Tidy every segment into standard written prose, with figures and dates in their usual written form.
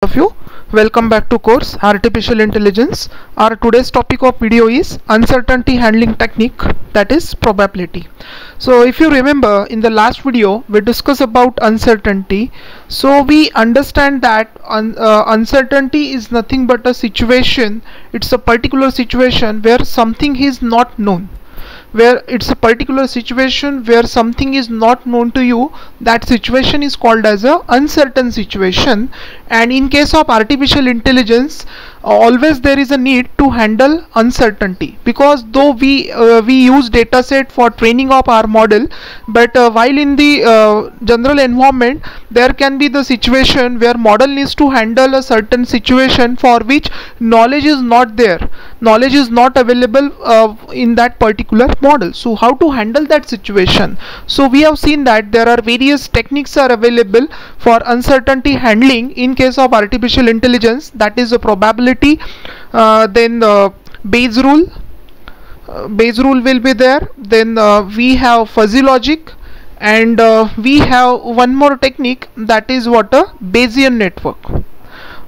of you. Welcome back to course Artificial Intelligence. Our today's topic of video is uncertainty handling technique, that is probability. So if you remember, in the last video we discussed about uncertainty. So we understand that uncertainty is nothing but a situation. It's a particular situation where something is not known, where it's a particular situation where something is not known to you. That situation is called as a uncertain situation. And in case of artificial intelligence, always there is a need to handle uncertainty, because though we use data set for training of our model, but while in the general environment there can be the situation where model needs to handle a certain situation for which knowledge is not there, knowledge is not available in that particular model. So how to handle that situation? So we have seen that there are various techniques are available for uncertainty handling in case of artificial intelligence, that is a probability, then Bayes rule, Bayes rule will be there, then we have fuzzy logic, and we have one more technique, that is what a Bayesian network.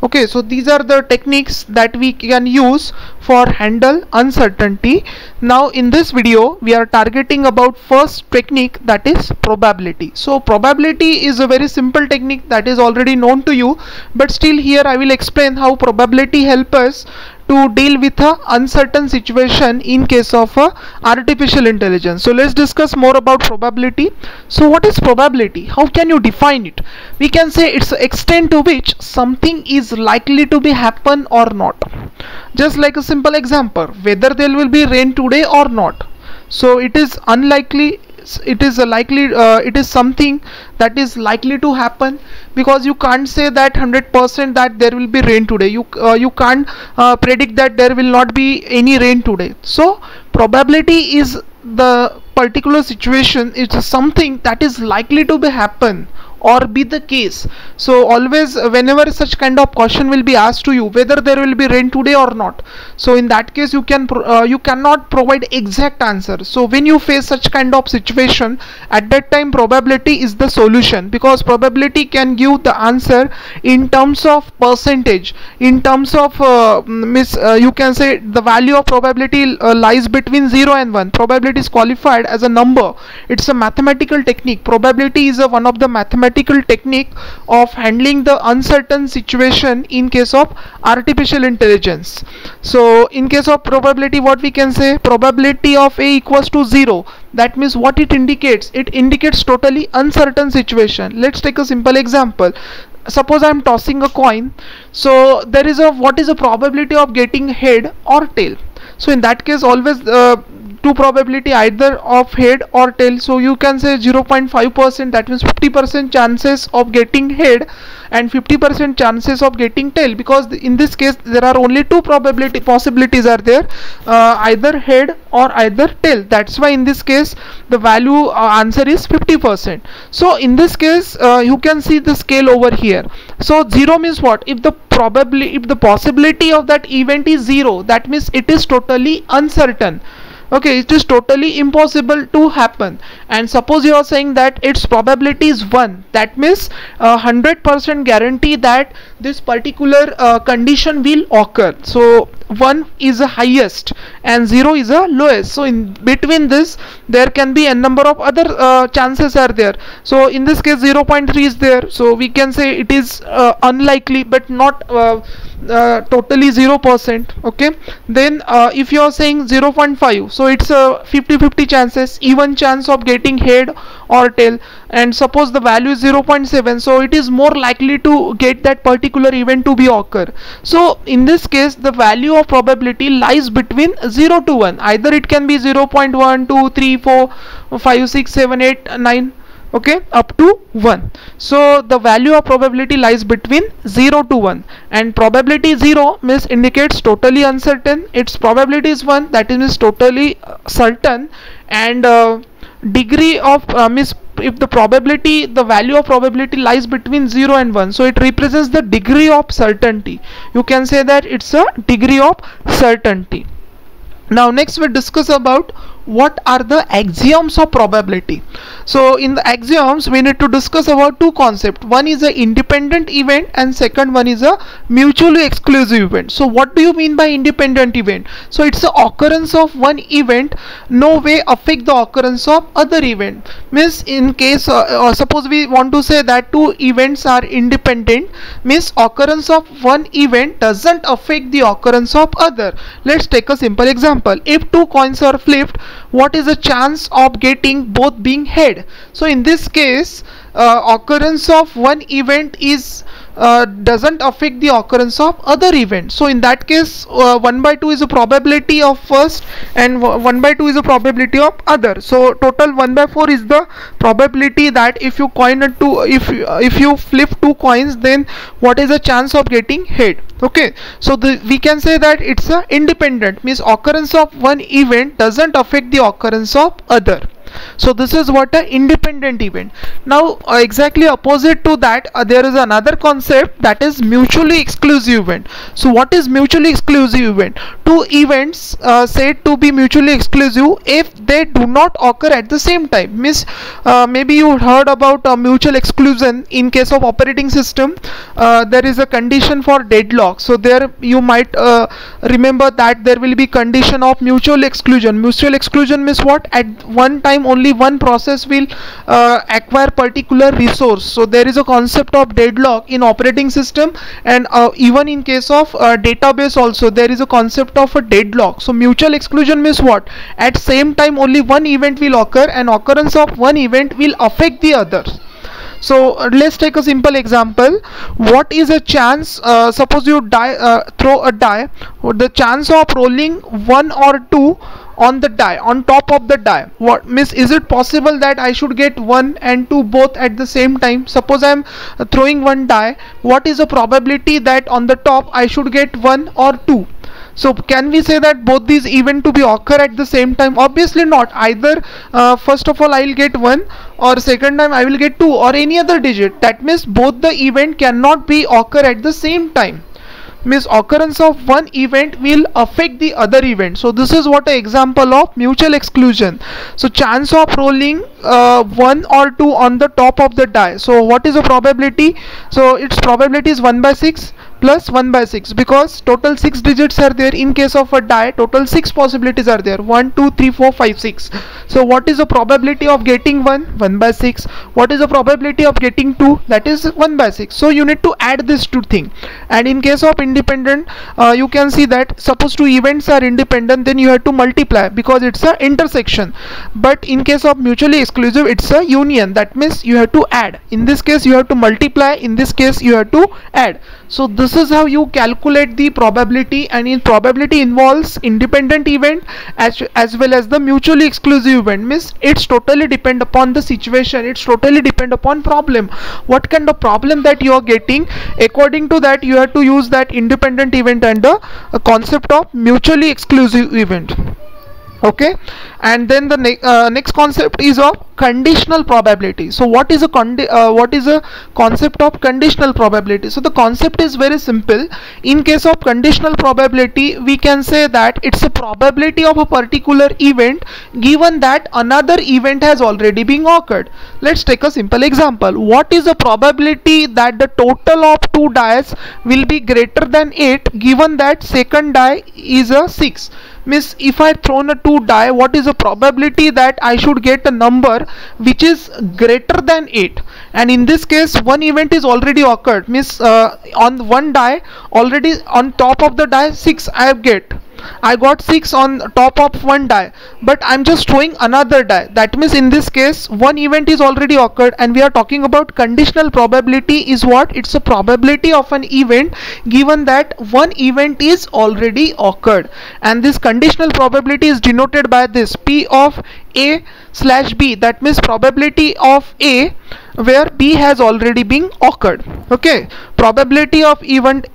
Okay, so these are the techniques that we can use for handle uncertainty. Now in this video we are targeting about first technique, that is probability. So probability is a very simple technique that is already known to you, but still here I will explain how probability help us to deal with a uncertain situation in case of artificial intelligence. So let's discuss more about probability. So what is probability? How can you define it? We can say it's the extent to which something is likely to be happen or not. Just like a simple example, whether there will be rain today or not. So it is unlikely, it is it is something that is likely to happen, because you can't say that 100% that there will be rain today. You can't predict that there will not be any rain today. So probability is the particular situation, it's something that is likely to be happen or be the case. So always whenever such kind of question will be asked to you, whether there will be rain today or not, so in that case you cannot provide exact answer. So when you face such kind of situation, at that time probability is the solution, because probability can give the answer in terms of percentage, in terms of you can say the value of probability lies between 0 and 1. Probability is qualified as a number. It's a mathematical technique. Probability is one of the mathematical technique of handling the uncertain situation in case of artificial intelligence. So in case of probability, what we can say, probability of A equals to 0. That means what it indicates? It indicates totally uncertain situation. Let's take a simple example. Suppose I am tossing a coin. So there is a, what is the probability of getting head or tail? So in that case always two probability, either of head or tail. So you can say 0.5%, that means 50% chances of getting head and 50% chances of getting tail, because in this case there are only two possibilities are there, either head or either tail. That's why in this case the value answer is 50%. So in this case you can see the scale over here. So 0 means what? If the possibility of that event is 0, that means it is totally uncertain. Okay, it is totally impossible to happen. And suppose you are saying that its probability is 1, that means 100% guarantee that this particular condition will occur. So 1 is the highest and 0 is the lowest. So in between this there can be a number of other chances are there. So in this case 0.3 is there, so we can say it is unlikely, but not totally 0%. Okay, then if you are saying 0.5, so it's a 50-50 chances, even chance of getting head or tail. And suppose the value is 0.7, so it is more likely to get that particular event to be occur. So in this case the value of probability lies between 0 to 1. Either it can be 0.1, 2, 3, 4, 5, 6, 7, 8, 9, okay, up to 1. So the value of probability lies between 0 to 1, and probability 0 means indicates totally uncertain. Its probability is 1, that means totally certain. And degree of means if the probability, the value of probability lies between 0 and 1, so it represents the degree of certainty. You can say that it's a degree of certainty. Now next we discuss about what are the axioms of probability. So in the axioms we need to discuss about two concepts. One is a independent event and second one is a mutually exclusive event. So what do you mean by independent event? So it's the occurrence of one event no way affect the occurrence of other event. Means in case suppose we want to say that two events are independent, means occurrence of one event doesn't affect the occurrence of other. Let's take a simple example. If two coins are flipped, what is the chance of getting both being head? So in this case occurrence of one event is doesn't affect the occurrence of other event. So in that case 1 by 2 is a probability of first and 1 by 2 is a probability of other. So total 1 by 4 is the probability that if you coin a two, if you flip two coins, then what is the chance of getting head. Okay, so we can say that it's a independent, means occurrence of one event doesn't affect the occurrence of other. So this is what an independent event. Now exactly opposite to that there is another concept, that is mutually exclusive event. So what is mutually exclusive event? Two events said to be mutually exclusive if they do not occur at the same time. Means maybe you heard about mutual exclusion in case of operating system. There is a condition for deadlock. So there you might remember that there will be condition of mutual exclusion. Mutual exclusion means what? At one time only one process will acquire particular resource. So there is a concept of deadlock in operating system, and even in case of database also there is a concept of a deadlock. So mutual exclusion means what? At same time only one event will occur, and occurrence of one event will affect the others. So let's take a simple example. What is a chance, suppose you throw a die, the chance of rolling 1 or 2 on the die, on top of the die. What means, is it possible that I should get 1 and 2 both at the same time? Suppose I am throwing one die, what is the probability that on the top I should get 1 or 2? So can we say that both these event to be occur at the same time? Obviously not. Either first of all I will get 1, or second time I will get 2, or any other digit. That means both the event cannot be occur at the same time. Means occurrence of one event will affect the other event. So this is what an example of mutual exclusion. So chance of rolling 1 or 2 on the top of the die. So what is the probability? So its probability is 1 by 6 plus 1 by 6, because total 6 digits are there. In case of a die, total 6 possibilities are there: 1 2 3 4 5 6. So what is the probability of getting 1? 1 by 6. What is the probability of getting 2? That is 1 by 6. So you need to add this two thing. And in case of independent, you can see that suppose two events are independent, then you have to multiply because it's a intersection. But in case of mutually exclusive, it's a union. That means you have to add. In this case you have to multiply, in this case you have to add. So this is how you calculate the probability, and in probability involves independent event as well as the mutually exclusive event. Means it's totally depend upon the situation, it's totally depend upon problem, what kind of problem that you are getting. According to that you have to use that independent event and the concept of mutually exclusive event. Okay, and then the next concept is of conditional probability. So what is a concept of conditional probability? So the concept is very simple. In case of conditional probability, we can say that it's a probability of a particular event given that another event has already been occurred. Let's take a simple example. What is the probability that the total of 2 dice will be greater than 8 given that second die is a 6? Means if I thrown a 2 die, what is the probability that I should get a number which is greater than 8? And in this case one event is already occurred. Means on one die already, on top of the die 6 I got 6 on top of one die, but I'm just throwing another die. That means in this case one event is already occurred, and we are talking about conditional probability is what? It's a probability of an event given that one event is already occurred, and this conditional probability is denoted by this P of A/B. That means probability of A where B has already been occurred. Okay, probability of event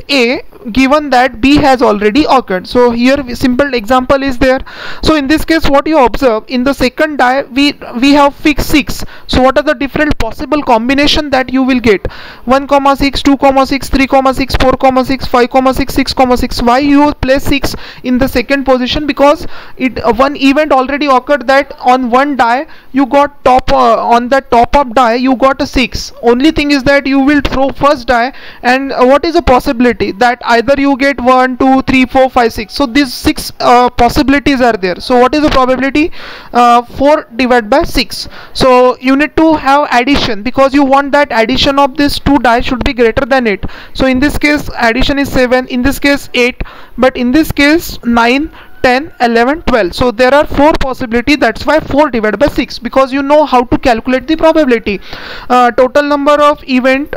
A given that B has already occurred. So here simple example is there. So in this case what you observe, in the second die we have fixed 6. So what are the different possible combination that you will get? 1, 6, 2, 6, 3, 6, 4, 6, 5, 6, 6, 6. Why you place 6 in the second position? Because it one event already occurred that on one die you got on the top up die you got a 6. Only thing is that you will throw first die, and what is the possibility that either you get 1, 2, 3, 4, 5, 6. So these 6 possibilities are there. So what is the probability? 4 divided by 6. So you need to have addition, because you want that addition of this 2 die should be greater than 8. So in this case addition is 7, in this case 8, but in this case 9, 10, 11, 12. So there are 4 possibility. That's why 4 divided by 6, because you know how to calculate the probability. Total number of event,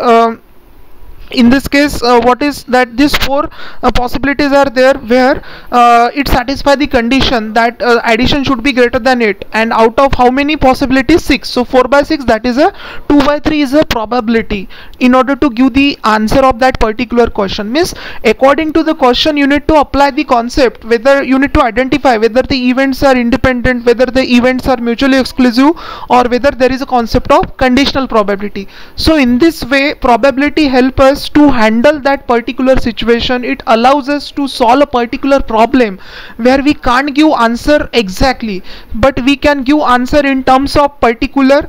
in this case what is that these 4 possibilities are there where it satisfies the condition that addition should be greater than 8, and out of how many possibilities? 6. So 4 by 6, that is a 2 by 3 is a probability in order to give the answer of that particular question. Means according to the question you need to apply the concept, whether you need to identify whether the events are independent, whether the events are mutually exclusive, or whether there is a concept of conditional probability. So in this way probability help us to handle that particular situation. It allows us to solve a particular problem where we can't give answer exactly, but we can give answer in terms of particular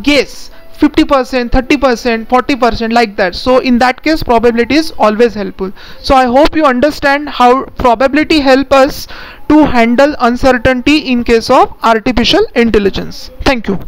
guess, 50%, 30%, 40%, like that. So in that case probability is always helpful. So I hope you understand how probability help us to handle uncertainty in case of artificial intelligence. Thank you.